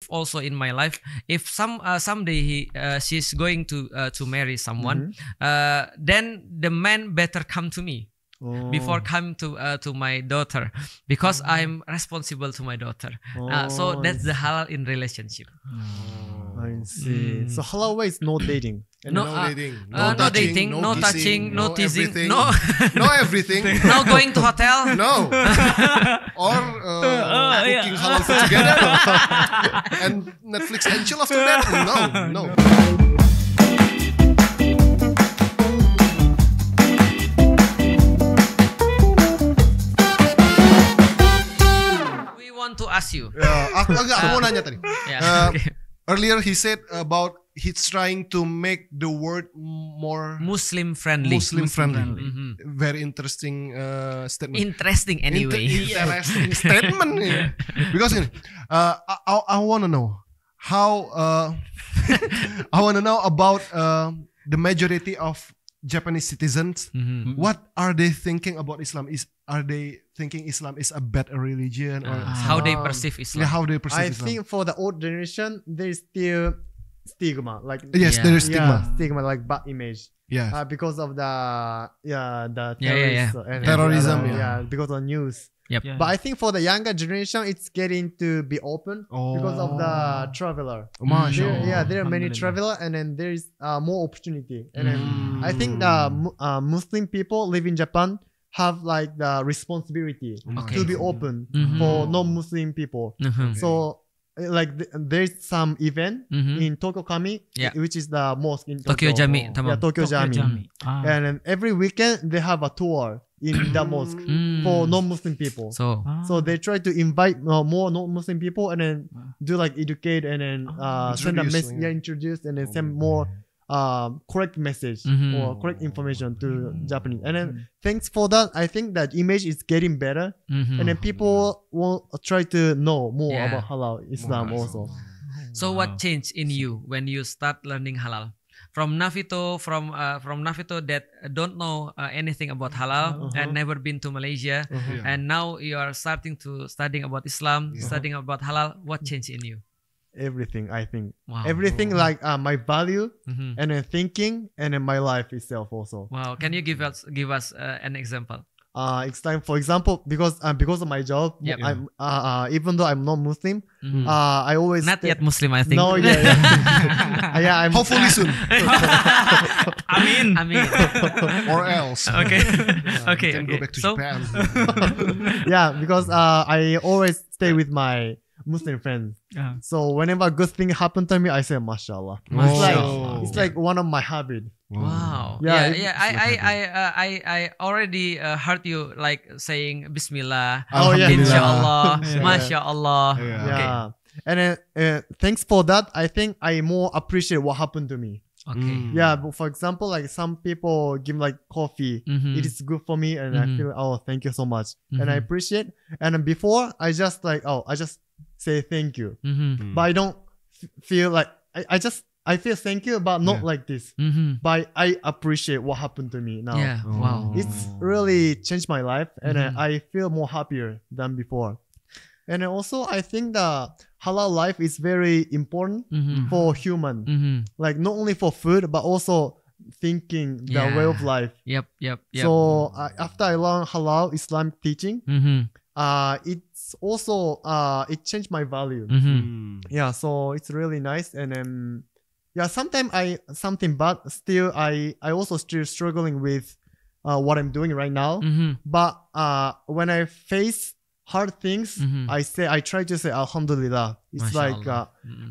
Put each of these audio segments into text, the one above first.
also in my life. If someday she's going to marry someone, then the man better come to me. Before come to my daughter, because I'm responsible to my daughter. So that's the halal in relationship. I see. So halal way is no dating. No dating, no dating, no touching, no teasing, everything. no No everything. no going to hotel. No. Or cooking halal food together. And Netflix and chill after that. No. We want to ask you. Aku mau nanya tadi. Okay. Earlier he said about he's trying to make the world more Muslim friendly. Very interesting statement. Interesting anyway. Interesting statement. Yeah. Because I want to know how I want to know about the majority of Japanese citizens. What are they thinking about Islam? Are they thinking Islam is a bad religion, or how they perceive Islam? Yeah, how they perceive I Islam. think for the old generation, there is still stigma, like Yes, there is stigma. stigma, like bad image. Yeah. Because of the Yeah. and Terrorism, because of news. Yep. Yeah. But I think for the younger generation, it's getting to be open because of the traveler. There are many traveler, and then there is more opportunity. And then I think the Muslim people live in Japan have like the responsibility to be open for non-Muslim people. So like there's some event in Tokyo Kami, which is the mosque in Tokyo Jami. Tokyo Jami. And then every weekend they have a tour in the mosque for non-Muslim people. So they try to invite more non-Muslim people, and then do like educate, and then send a message, introduce, and then send more correct message or correct information to Japanese. And then thanks for that, I think that image is getting better, and then people will try to know more about halal Islam also. So what changed in you when you start learning halal? From Navito that don't know anything about halal and never been to Malaysia, and now you are starting to studying about Islam, studying about halal. What changed in you? Everything, I think. Wow. Everything, like my value, and then thinking, and then my life itself also. Wow. Can you give us an example? It's time, for example, because of my job, I'm even though I'm not Muslim, I always Not yet Muslim, I think. No, I'm Hopefully soon. Amin. Or else. Okay. Okay. Can go back to Japan. Because I always stay with my Muslim friends. So whenever good thing happen to me, I say Mashallah. It's like one of my habit. Wow. I already heard you like saying Bismillah, Inshallah, Mashallah. Okay. And then thanks for that, I think I more appreciate what happened to me. Okay. But for example, like some people give like coffee, it is good for me, and I feel thank you so much, and I appreciate. And then before I just like I just say thank you, but I don't feel like I feel thank you, but not like this. But I appreciate what happened to me now. Yeah. Wow. It's really changed my life, and I feel more happier than before. And also, I think the halal life is very important for human. Like not only for food, but also thinking the way of life. Yep. So after I learned halal Islamic teaching, it's also it changed my value. So it's really nice. And then sometimes something bad. Still, I also still struggling with what I'm doing right now. But when I face hard things, I try to say Alhamdulillah. It's like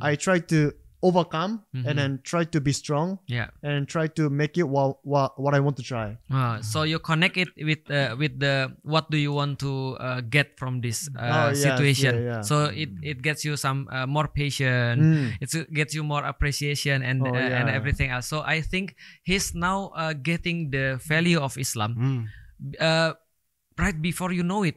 I try to overcome and then try to be strong and try to make it what I want to try. So you connect it with the what do you want to get from this situation. So it gets you some more patience, it gets you more appreciation and everything else. So I think he's now getting the value of Islam right before you know it.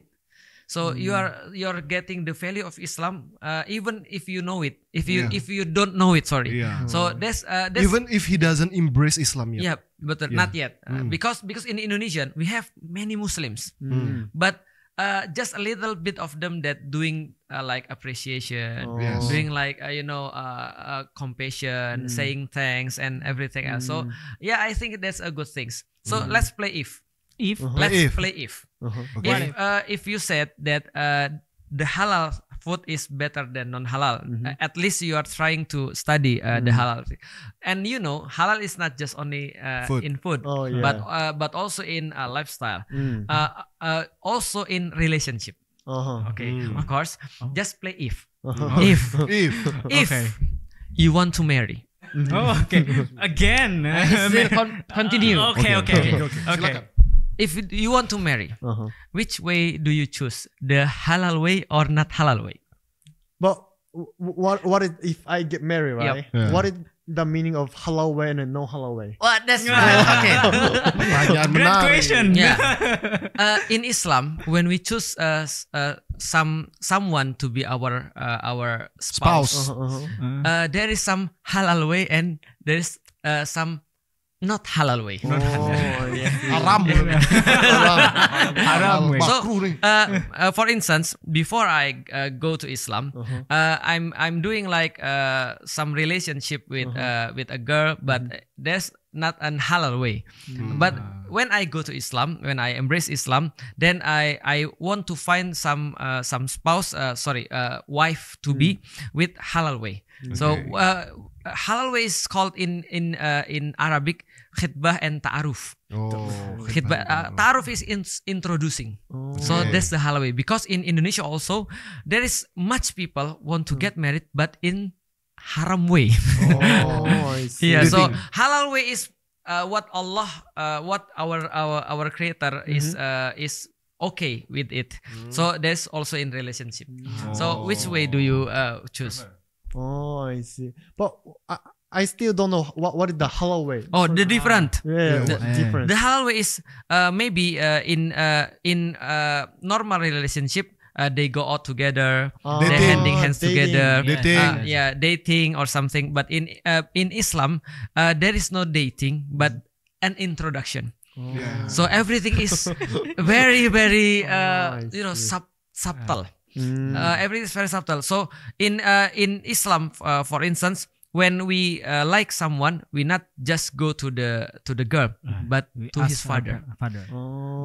So you're getting the value of Islam even if you know it. If you don't know it, sorry. So that's even if he doesn't embrace Islam yet. Yeah, but not yet. Because in Indonesia we have many Muslims, but just a little bit of them that doing like appreciation, doing like compassion, saying thanks and everything else. So yeah, I think that's a good things. So let's play if. Let's play if. If you said that the halal food is better than non-halal, at least you are trying to study the halal, and halal is not just only in food, but also in lifestyle, also in relationship. Okay, of course. Just play if. If you want to marry. Okay. Again. Continue. Okay. If you want to marry, which way do you choose? The halal way or not halal way? But what if I get married, right? Yeah. What is the meaning of halal way and no halal way? Well, that's okay. Great question. Yeah. In Islam, when we choose someone to be our spouse, there is some halal way and there is some not halal way. Haram. So, for instance, before I go to Islam, I'm doing like some relationship with a girl, but there's not an halal way. But when I go to Islam, when I embrace Islam, then I want to find some spouse, wife to be with halal way. So halal way is called in Arabic khitbah and ta'aruf. Khitbah, ta'aruf is introducing. So that's the halal way. Because in Indonesia also there is much people want to get married, but in haram way. I see. Yeah. So halal way is what Allah, what our Creator is okay with it. So that's also in relationship. So which way do you choose? Oh, I see. But I still don't know what is the halal way. Oh, the different. Different. The halal way is maybe in normal relationship. They go out together, they handing hands together, dating or something. But in Islam, there is no dating, but an introduction. So everything is very, very subtle. Everything is very subtle. So in Islam, for instance, when we like someone, we not just go to the girl, but to his father.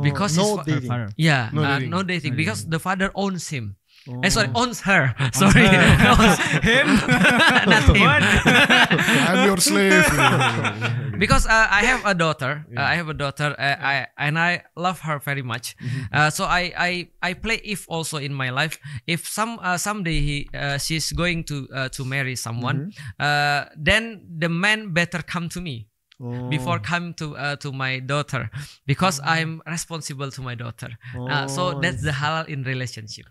Because no dating. Father. No dating because the father owns him. Owns her. Sorry, owns him, not him. I'm your slave. Because I have a daughter. And I love her very much. So I play if also in my life. If someday she's going to marry someone, then the man better come to me. Before come to my daughter, because I'm responsible to my daughter. So that's the halal in relationship.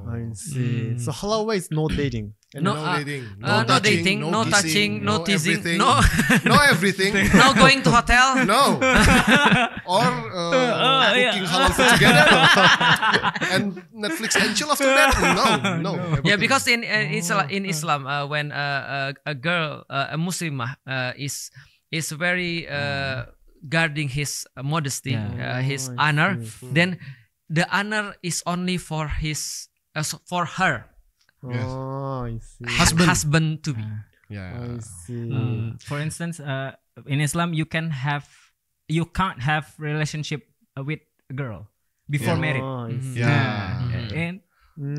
I see. So halal way is no dating. No dating, no dating, no touching, no teasing, everything. no everything. No going to hotel. No. Or cooking halal food together. And Netflix and chill after that. No. Yeah, because in Islam, when a girl, a Muslimah, is very guarding his modesty, his honor, then the honor is only for her. I see. Husband to be. I see. For instance, in Islam, you can't have relationship with a girl before married. And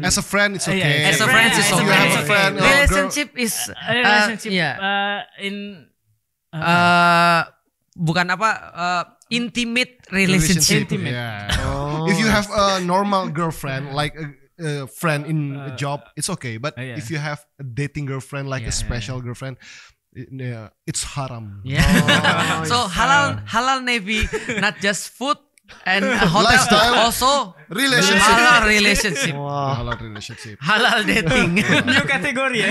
as a friend, it's okay. As a friend, it's okay. You have a friend. Relationship is bukan intimate relationship. If you have a normal girlfriend, like a friend in a job, it's okay. But if you have a dating girlfriend, like a special girlfriend, it's haram. So halal maybe not just food and hotel, lifestyle, also relationship. Halal relationship. Halal relationship. Halal dating. New kategori ya.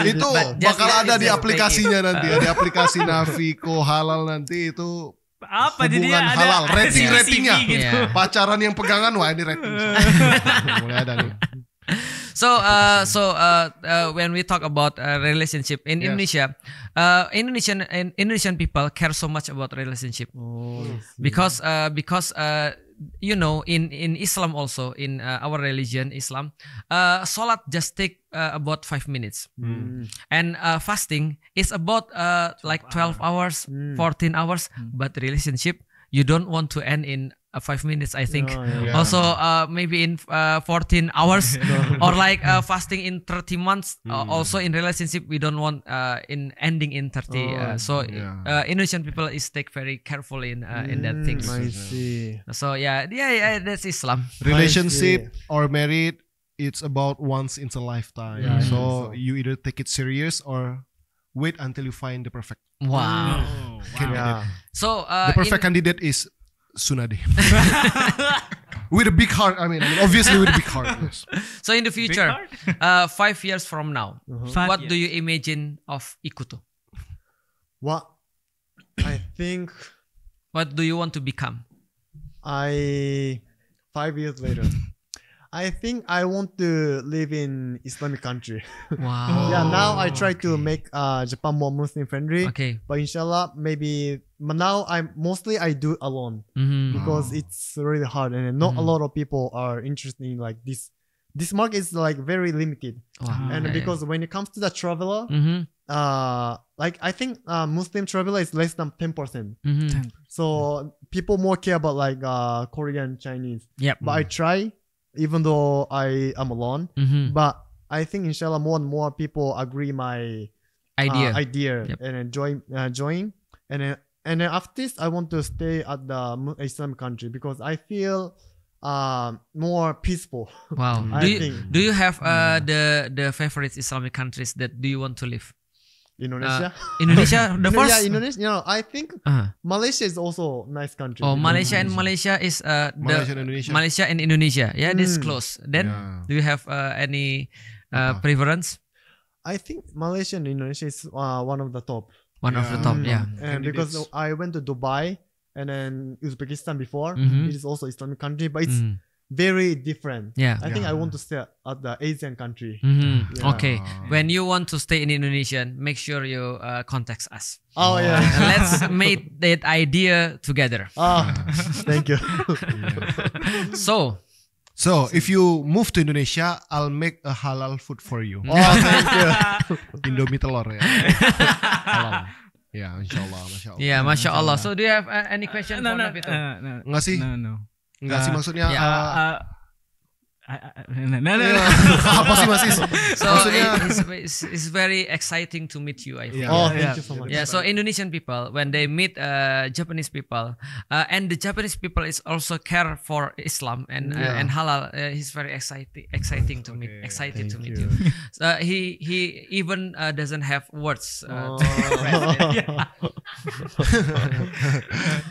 Itu bakal ada di aplikasinya nanti, ada aplikasi Naviko halal nanti itu. Apa hubungan jadinya halal, ada ratingnya gitu. Pacaran yang pegangan, wah ini rating. Mulai ada nih. So when we talk about relationship in Indonesia, Indonesian people care so much about relationship because you know, in Islam also, in our religion, Islam, salat just take about 5 minutes, and fasting is about like 12 hours, 14 hours, but relationship you don't want to end in 5 minutes, I think. Also maybe in 14 hours or like fasting in 30 months. Also in relationship we don't want in ending in 30. Indonesian people is take very carefully in that things. I see. So yeah, that's Islam. Relationship or married, it's about once in a lifetime. So you either take it serious or wait until you find the perfect. Wow. So the perfect candidate is Sunade. With a big heart. I mean, obviously with a big heart. Yes. So in the future, 5 years from now, what do you imagine of Ikuto? What I think. What do you want to become? 5 years later, I think I want to live in Islamic country. Wow. Yeah, now I try to make Japan more Muslim friendly. Okay. But inshallah, maybe now I do alone because it's really hard and not a lot of people are interested in like this. This market is like very limited. Wow. And because when it comes to the traveler, like I think Muslim traveler is less than 10%. So people more care about like Korean, Chinese. Yep. But I try, even though I am alone. But I think inshallah more and more people agree my idea Yep. and join. And then after this, I want to stay at the Islam country because I feel more peaceful. Wow. Do you have the favorite Islamic countries that do you want to live? Indonesia. Indonesia, the first. Yeah, Indonesia. You know, I think Malaysia is also a nice country. Oh, Malaysia and Malaysia is Malaysia and Indonesia. Yeah, this is close. Then, do you have any preference? I think Malaysia and Indonesia is one of the top. One of the top, yeah. And because I went to Dubai and then Uzbekistan before, it is also Islamic country, but it's very different. Yeah. I think I want to stay at the Asian country. Okay. When you want to stay in Indonesia, make sure you contact us. Oh yeah. Let's make that idea together. Thank you. So if you move to Indonesia, I'll make a halal food for you. Oh, thank you. Indomie telur ya. Halal. Ya, insyaallah, masyaallah. Yeah, masyaallah. So do you have any question for Navito? Enggak sih? No. Enggak sih maksudnya. Apa sih Mas Is? So it's very exciting to meet you, I think. Thank you so much. Yeah, so Indonesian people when they meet Japanese people, and the Japanese people is also care for Islam and halal. He's very exciting to meet. Excited to meet you. He even doesn't have words.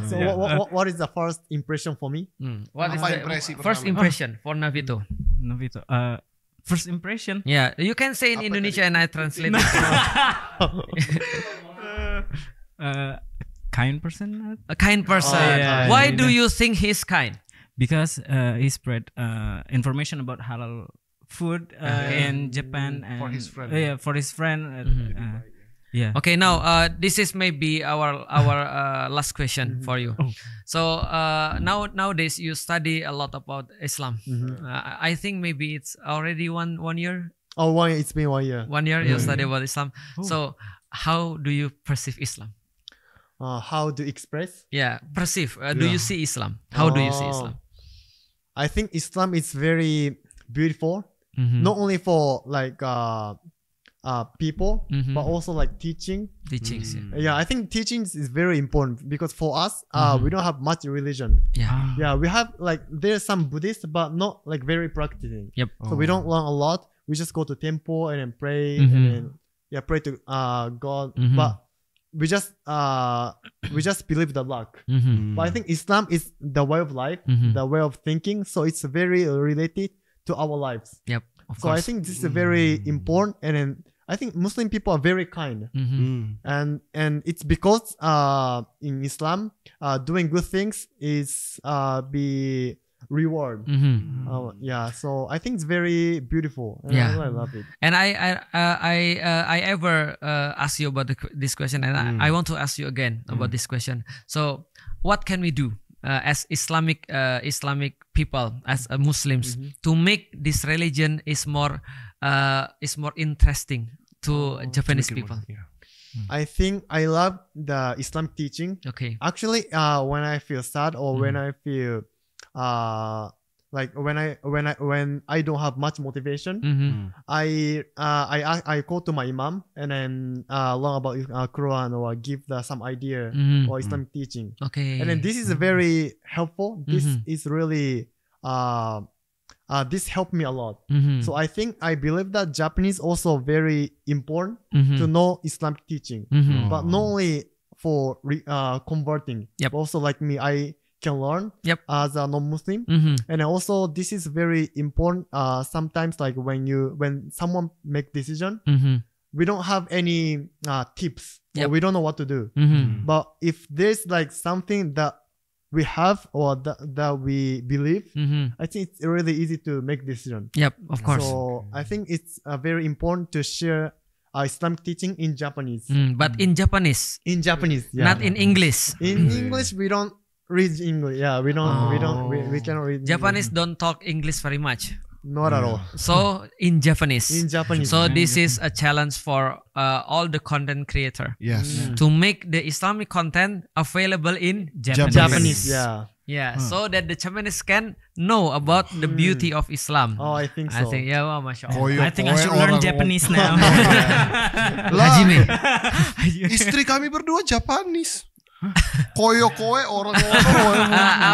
So what is the first impression for me? What is the first impression for Navito? First impression. Yeah, you can say in Indonesia and I translate it. Kind person. A kind person. Why do you think he's kind? Because he spread information about halal food in Japan and for his friend. For his friend. Yeah. Okay, now this is maybe our last question for you. So nowadays you study a lot about Islam. I think maybe it's already one year. It's been 1 year. 1 year you study about Islam. So how do you perceive Islam? How to express? Yeah, perceive. Do you see Islam? How do you see Islam? I think Islam is very beautiful. Not only for like people, but also like teachings. Yeah, I think teachings is very important because for us, we don't have much religion. Yeah, we have like there's some Buddhists, but not like very practicing. Yep. So we don't learn a lot. We just go to temple and then pray and then pray to God. But we just believe the luck. But I think Islam is the way of life, the way of thinking. So it's very related to our lives. Yep. So I think this is very important, and then I think Muslim people are very kind, and it's because in Islam, doing good things is be reward. So I think it's very beautiful. And I love it. And I ever asked you about this question, and I want to ask you again about this question. So what can we do as Islamic people, as Muslims, to make this religion is more interesting to Japanese people? I think I love the Islamic teaching. Okay. Actually, when I feel sad or when I feel like when I don't have much motivation, I go to my imam and then learn about Quran or give some idea or Islamic teaching. Okay. And then this is very helpful. This is really this helped me a lot. So I believe that Japanese also very important to know Islamic teaching, but not only for converting. Yep. Also like me, I can learn as a non-Muslim, and also this is very important. Sometimes like when someone make decision, we don't have any tips or we don't know what to do. But if there's like something that we have or that we believe, I think it's really easy to make decision. Yep, of course. So I think it's very important to share Islamic teaching in Japanese. But in Japanese. In Japanese, yeah. Not in English. In English, we don't read English. Yeah, we cannot read. Japanese don't talk English very much. Not at all. So in Japanese. In Japanese. So this is a challenge for all the content creator. Yes. To make the Islamic content available in Japanese. Japanese, yeah. Yeah, so that the Japanese can know about the beauty of Islam. Oh, I think so. I think, yeah, well, Masya Allah. I think I should learn Japanese now. Hajime. Istri kami berdua Japanese. Koyo-koe orang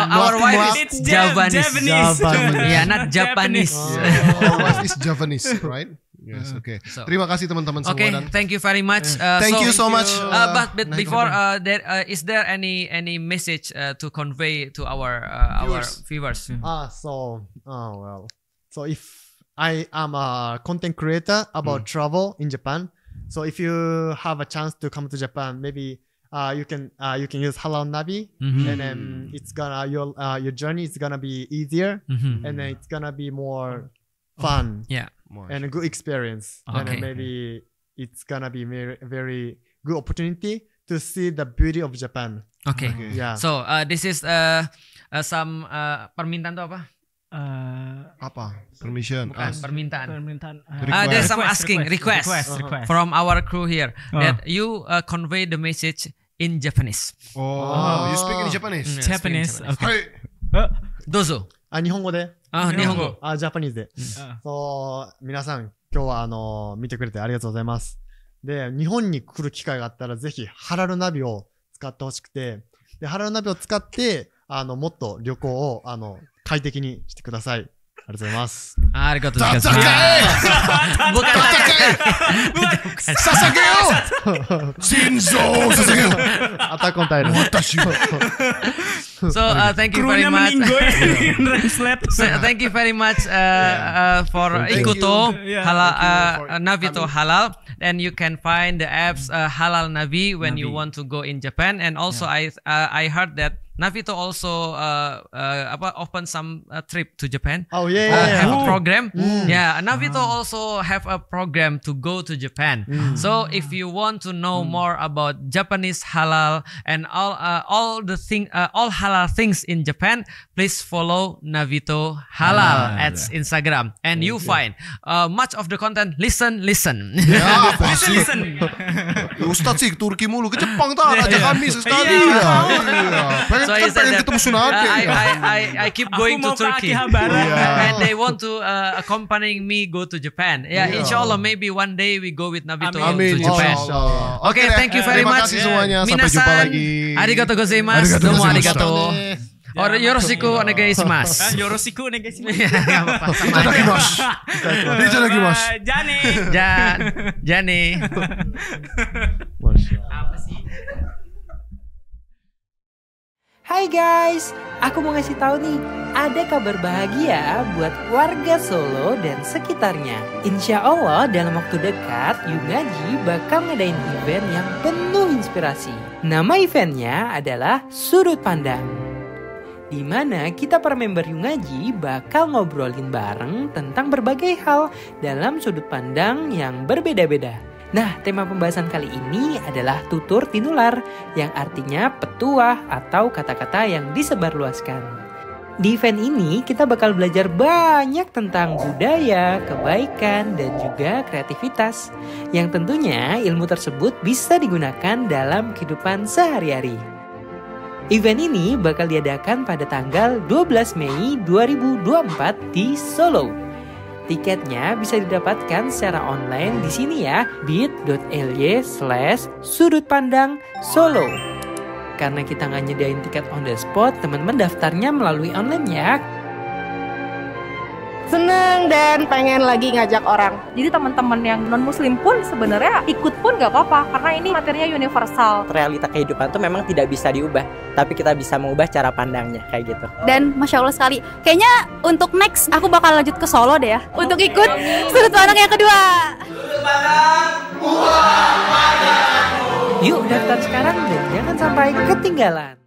Our wife is Javanese. Yeah, not Japanese. Our wife is Javanese, right? Yes, okay. So, terima kasih teman-teman semua. Okay, thank you very much. Thank you so much. But before is there any message to convey to our viewers? So if I am a content creator about travel in Japan, so if you have a chance to come to Japan, maybe you can use Halal Navi, and then it's gonna your journey is gonna be easier, and then it's gonna be more fun, and a good experience, and then maybe it's gonna be very very good opportunity to see the beauty of Japan. Okay. Yeah. So this is some permintaan itu apa? Apa? Permission. Permintaan. There's some request from our crew here that you convey the message in Japanese. Oh, you speak in Japanese? Japanese. Okay. Dozo. 日本語で。日本語。ジャパニーズで。そう、皆さん、今日は見てくれてありがとうございます。で、日本に来る機会があったら、ぜひ、ハラルナビを使ってほしくて、で、ハラルナビを使って、もっと旅行を、快適にしてください。ありがとうございます。ありがとうございます。Bukan Sasageo! Shinzo! Sasageo! Attack on Titan. So thank you very much. Thank you very much for Ikuto Halal Navito Halal. And you can find the apps Halal Navi when you want to go in Japan. And also I heard that Navito also open some trip to Japan. Oh yeah, have a program. Yeah, Navito also have a program to go to Japan. So if you want to know more about Japanese halal and all the all halal things in Japan, please follow Navito Halal at Instagram, and you find much of the content. Listen. Ya, listen. Ustaz sih Turki mulu ke Jepang tak ajak kami sekali. So he said that I keep going to Turkey, and they want to accompanying me go to Japan. Yeah, inshallah maybe one day we go with Navito to Japan. Okay, thank you very much. Terima kasih semuanya. Sampai jumpa lagi. Arigatou gozaimasu. Domo arigatou. Yoroshiku onegaishimasu. Yoroshiku onegaishimasu. Itadakimasu. Jane. Apa sih? Hai guys, aku mau ngasih tahu nih, ada kabar bahagia buat warga Solo dan sekitarnya. Insya Allah dalam waktu dekat, Yungaji bakal ngadain event yang penuh inspirasi. Nama eventnya adalah Sudut Pandang, di mana kita para member Yungaji bakal ngobrolin bareng tentang berbagai hal dalam sudut pandang yang berbeda-beda. Nah, tema pembahasan kali ini adalah tutur tinular, yang artinya petuah atau kata-kata yang disebarluaskan. Di event ini kita bakal belajar banyak tentang budaya, kebaikan, dan juga kreativitas, yang tentunya ilmu tersebut bisa digunakan dalam kehidupan sehari-hari. Event ini bakal diadakan pada tanggal 12 Mei 2024 di Solo. Tiketnya bisa didapatkan secara online di sini ya, bit.ly/sudutpandangsolo. Karena kita nggak nyediain tiket on the spot, teman-teman daftarnya melalui online ya. Seneng dan pengen lagi ngajak orang. Jadi teman-teman yang non-muslim pun sebenarnya ikut pun gak apa-apa, karena ini materinya universal. Realita kehidupan tuh memang tidak bisa diubah, tapi kita bisa mengubah cara pandangnya kayak gitu. Dan Masya Allah sekali, kayaknya untuk next aku bakal lanjut ke Solo deh ya, untuk ikut sudut pandang yang kedua. Sudut pandang Yuk daftar sekarang dan jangan sampai ketinggalan.